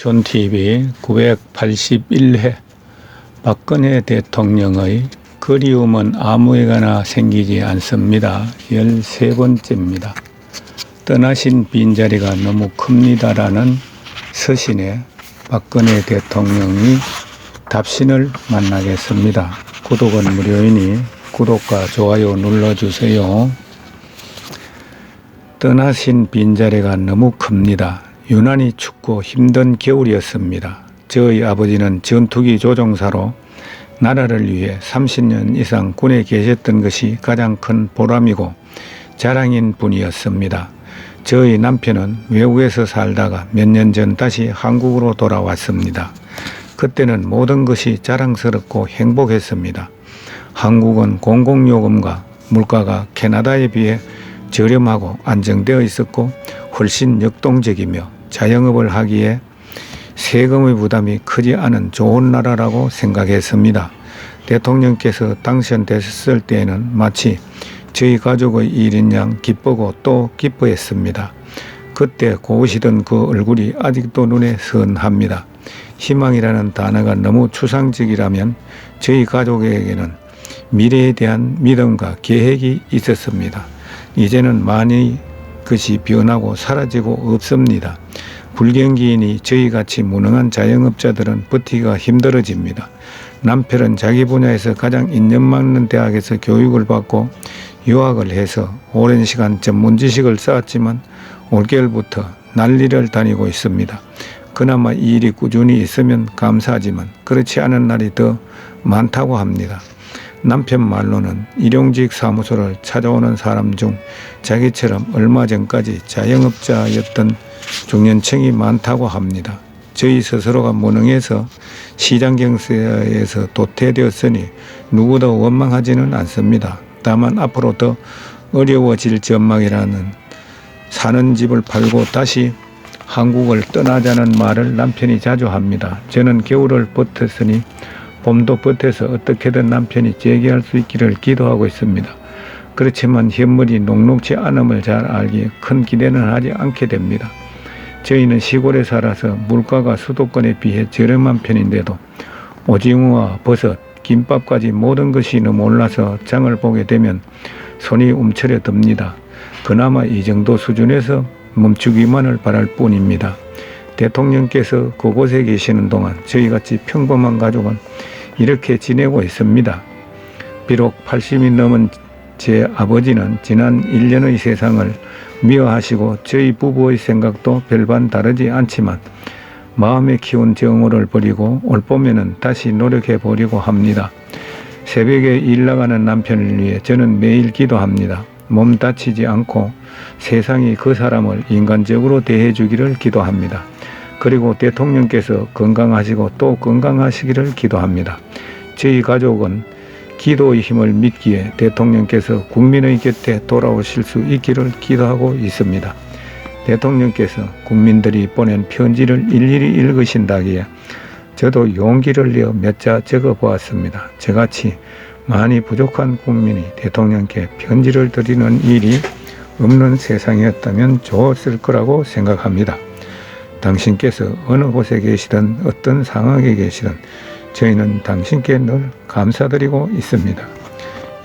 존TV 981회 박근혜 대통령의 그리움은 아무에게나 생기지 않습니다. 13번째입니다. 떠나신 빈자리가 너무 큽니다라는 서신에 박근혜 대통령이 답신을 만나겠습니다. 구독은 무료이니 구독과 좋아요 눌러주세요. 떠나신 빈자리가 너무 큽니다. 유난히 춥고 힘든 겨울이었습니다. 저희 아버지는 전투기 조종사로 나라를 위해 30년 이상 군에 계셨던 것이 가장 큰 보람이고 자랑인 분이었습니다. 저희 남편은 외국에서 살다가 몇 년 전 다시 한국으로 돌아왔습니다. 그때는 모든 것이 자랑스럽고 행복했습니다. 한국은 공공요금과 물가가 캐나다에 비해 저렴하고 안정되어 있었고 훨씬 역동적이며 자영업을 하기에 세금의 부담이 크지 않은 좋은 나라라고 생각했습니다. 대통령께서 당선되셨을 때에는 마치 저희 가족의 일인 양 기쁘고 또 기뻐했습니다. 그때 고우시던 그 얼굴이 아직도 눈에 선합니다. 희망이라는 단어가 너무 추상적이라면 저희 가족에게는 미래에 대한 믿음과 계획이 있었습니다. 이제는 많이 것이 변하고 사라지고 없습니다. 불경기인이 저희같이 무능한 자영업자들은 버티기가 힘들어집니다. 남편은 자기 분야에서 가장 인정받는 대학에서 교육을 받고 유학을 해서 오랜 시간 전문 지식을 쌓았지만 올겨울부터 난리를 다니고 있습니다. 그나마 이 일이 꾸준히 있으면 감사하지만 그렇지 않은 날이 더 많다고 합니다. 남편 말로는 일용직 사무소를 찾아오는 사람 중 자기처럼 얼마 전까지 자영업자였던 중년층이 많다고 합니다. 저희 스스로가 무능해서 시장 경제에서 도태되었으니 누구도 원망하지는 않습니다. 다만 앞으로 더 어려워질 전망이라는 사는 집을 팔고 다시 한국을 떠나자는 말을 남편이 자주 합니다. 저는 겨울을 버텼으니 봄도 버텨서 어떻게든 남편이 재기할 수 있기를 기도하고 있습니다. 그렇지만 현물이 녹록지 않음을 잘 알기에 큰 기대는 하지 않게 됩니다. 저희는 시골에 살아서 물가가 수도권에 비해 저렴한 편인데도 오징어와 버섯, 김밥까지 모든 것이 너무 올라서 장을 보게 되면 손이 움츠려 듭니다. 그나마 이 정도 수준에서 멈추기만을 바랄 뿐입니다. 대통령께서 그곳에 계시는 동안 저희같이 평범한 가족은 이렇게 지내고 있습니다. 비록 80이 넘은 제 아버지는 지난 1년의 세상을 미워하시고 저희 부부의 생각도 별반 다르지 않지만 마음에 키운 정오를 버리고 올 봄에는 다시 노력해 보려고 합니다. 새벽에 일 나가는 남편을 위해 저는 매일 기도합니다. 몸 다치지 않고 세상이 그 사람을 인간적으로 대해주기를 기도합니다. 그리고 대통령께서 건강하시고 또 건강하시기를 기도합니다. 저희 가족은 기도의 힘을 믿기에 대통령께서 국민의 곁에 돌아오실 수 있기를 기도하고 있습니다. 대통령께서 국민들이 보낸 편지를 일일이 읽으신다기에 저도 용기를 내어 몇 자 적어 보았습니다. 저같이 많이 부족한 국민이 대통령께 편지를 드리는 일이 없는 세상이었다면 좋았을 거라고 생각합니다. 당신께서 어느 곳에 계시든 어떤 상황에 계시든 저희는 당신께 늘 감사드리고 있습니다.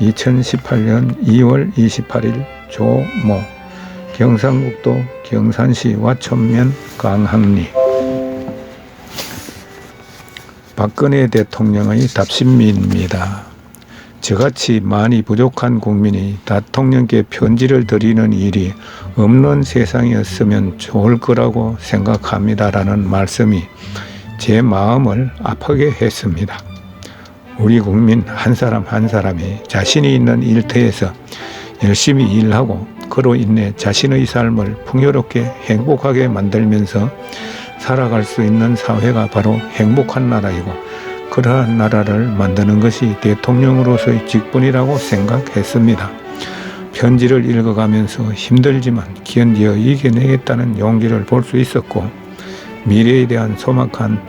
2018년 2월 28일 조모 경상북도 경산시 와천면 강항리 박근혜 대통령의 답신미입니다. 저같이 많이 부족한 국민이 대통령께 편지를 드리는 일이 없는 세상이었으면 좋을 거라고 생각합니다라는 말씀이 제 마음을 아프게 했습니다. 우리 국민 한 사람 한 사람이 자신이 있는 일터에서 열심히 일하고 그로 인해 자신의 삶을 풍요롭게 행복하게 만들면서 살아갈 수 있는 사회가 바로 행복한 나라이고 그러한 나라를 만드는 것이 대통령으로서의 직분이라고 생각했습니다. 편지를 읽어가면서 힘들지만 견디어 이겨내겠다는 용기를 볼 수 있었고 미래에 대한 소박한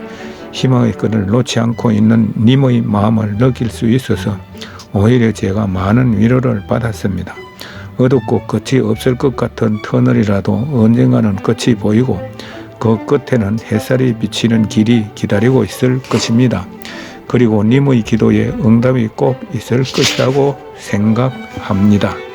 희망의 끈을 놓지 않고 있는 님의 마음을 느낄 수 있어서 오히려 제가 많은 위로를 받았습니다. 어둡고 끝이 없을 것 같은 터널이라도 언젠가는 끝이 보이고 그 끝에는 햇살이 비치는 길이 기다리고 있을 것입니다. 그리고 님의 기도에 응답이 꼭 있을 것이라고 생각합니다.